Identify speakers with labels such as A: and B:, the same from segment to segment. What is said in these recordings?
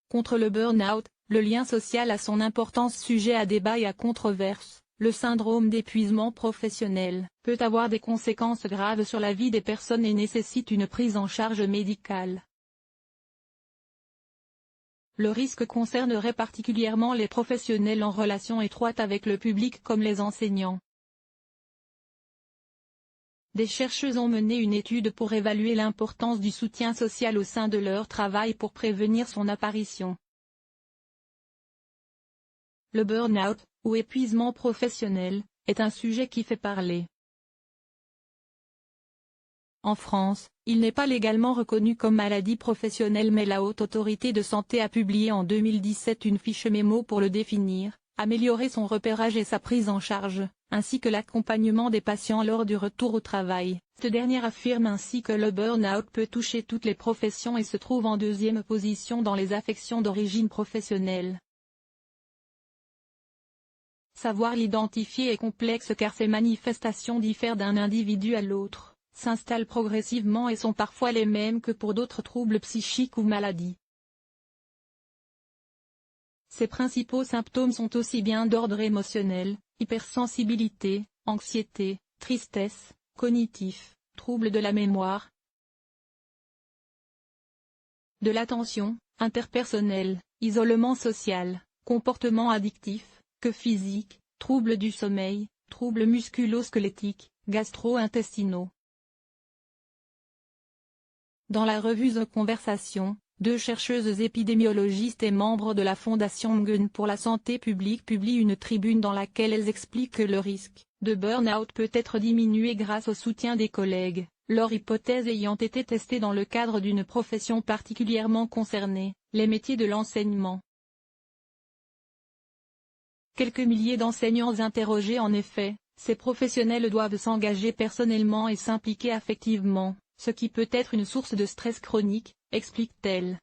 A: Contre le burn-out, le lien social a son importance, sujet à débat et à controverse. Le syndrome d'épuisement professionnel peut avoir des conséquences graves sur la vie des personnes et nécessite une prise en charge médicale. Le risque concernerait particulièrement les professionnels en relation étroite avec le public comme les enseignants. Des chercheuses ont mené une étude pour évaluer l'importance du soutien social au sein de leur travail pour prévenir son apparition. Le burn-out, ou épuisement professionnel, est un sujet qui fait parler. En France, il n'est pas légalement reconnu comme maladie professionnelle, mais la Haute Autorité de Santé a publié en 2017 une fiche mémo pour le définir, améliorer son repérage et sa prise en charge, ainsi que l'accompagnement des patients lors du retour au travail. Cette dernière affirme ainsi que le burn-out peut toucher toutes les professions et se trouve en deuxième position dans les affections d'origine professionnelle. Savoir l'identifier est complexe car ces manifestations diffèrent d'un individu à l'autre, s'installent progressivement et sont parfois les mêmes que pour d'autres troubles psychiques ou maladies. Ces principaux symptômes sont aussi bien d'ordre émotionnel, hypersensibilité, anxiété, tristesse, cognitif, troubles de la mémoire, de l'attention, interpersonnel, isolement social, comportement addictif, que physique, troubles du sommeil, troubles musculo-squelettiques, gastro-intestinaux. Dans la revue The Conversation, deux chercheuses épidémiologistes et membres de la Fondation Mgen pour la santé publique publient une tribune dans laquelle elles expliquent que le risque de burn-out peut être diminué grâce au soutien des collègues, leur hypothèse ayant été testée dans le cadre d'une profession particulièrement concernée, les métiers de l'enseignement. Quelques milliers d'enseignants interrogés. En effet, ces professionnels doivent s'engager personnellement et s'impliquer affectivement, ce qui peut être une source de stress chronique, explique-t-elle.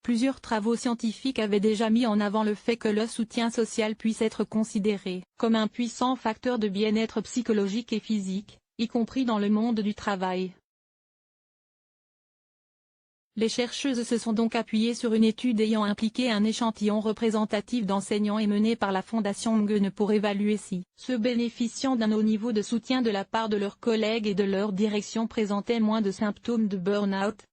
A: Plusieurs travaux scientifiques avaient déjà mis en avant le fait que le soutien social puisse être considéré comme un puissant facteur de bien-être psychologique et physique, y compris dans le monde du travail. Les chercheuses se sont donc appuyées sur une étude ayant impliqué un échantillon représentatif d'enseignants et menée par la Fondation Mgen pour évaluer si ceux bénéficiant d'un haut niveau de soutien de la part de leurs collègues et de leur direction présentaient moins de symptômes de burn-out.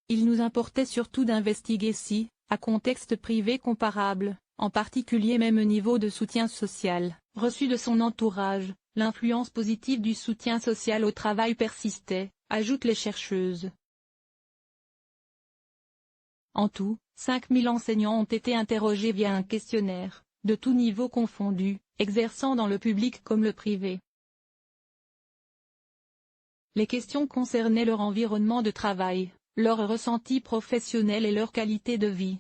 A: Il nous importait surtout d'investiguer si, à contexte privé comparable, en particulier même niveau de soutien social, reçu de son entourage, l'influence positive du soutien social au travail persistait, ajoutent les chercheuses. En tout, 5000 enseignants ont été interrogés via un questionnaire, de tous niveaux confondus, exerçant dans le public comme le privé. Les questions concernaient leur environnement de travail, leur ressenti professionnel et leur qualité de vie.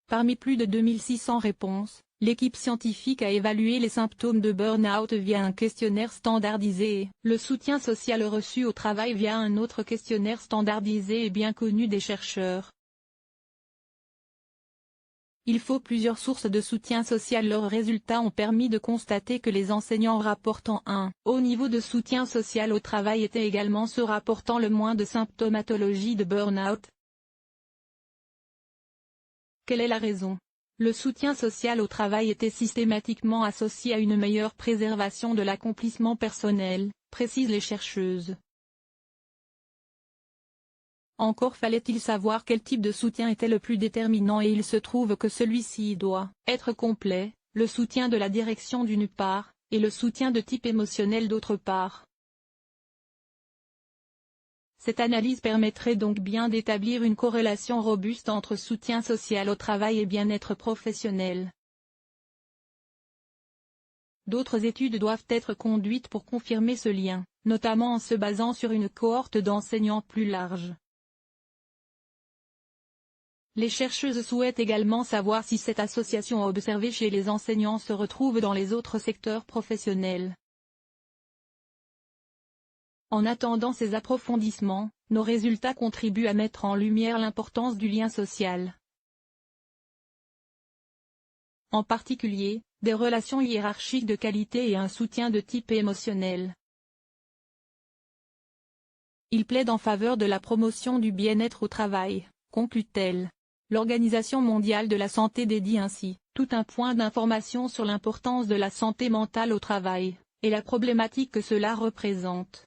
A: Parmi plus de 2600 réponses, l'équipe scientifique a évalué les symptômes de burn-out via un questionnaire standardisé et le soutien social reçu au travail via un autre questionnaire standardisé et bien connu des chercheurs. Il faut plusieurs sources de soutien social. Leurs résultats ont permis de constater que les enseignants rapportant un haut niveau de soutien social au travail étaient également ceux rapportant le moins de symptomatologie de burn-out. Quelle est la raison ? Le soutien social au travail était systématiquement associé à une meilleure préservation de l'accomplissement personnel, précisent les chercheuses. Encore fallait-il savoir quel type de soutien était le plus déterminant et il se trouve que celui-ci doit être complet, le soutien de la direction d'une part, et le soutien de type émotionnel d'autre part. Cette analyse permettrait donc bien d'établir une corrélation robuste entre soutien social au travail et bien-être professionnel. D'autres études doivent être conduites pour confirmer ce lien, notamment en se basant sur une cohorte d'enseignants plus large. Les chercheuses souhaitent également savoir si cette association observée chez les enseignants se retrouve dans les autres secteurs professionnels. En attendant ces approfondissements, nos résultats contribuent à mettre en lumière l'importance du lien social. En particulier, des relations hiérarchiques de qualité et un soutien de type émotionnel. Il plaide en faveur de la promotion du bien-être au travail, conclut-elle. L'Organisation mondiale de la santé dédie ainsi tout un point d'information sur l'importance de la santé mentale au travail, et la problématique que cela représente.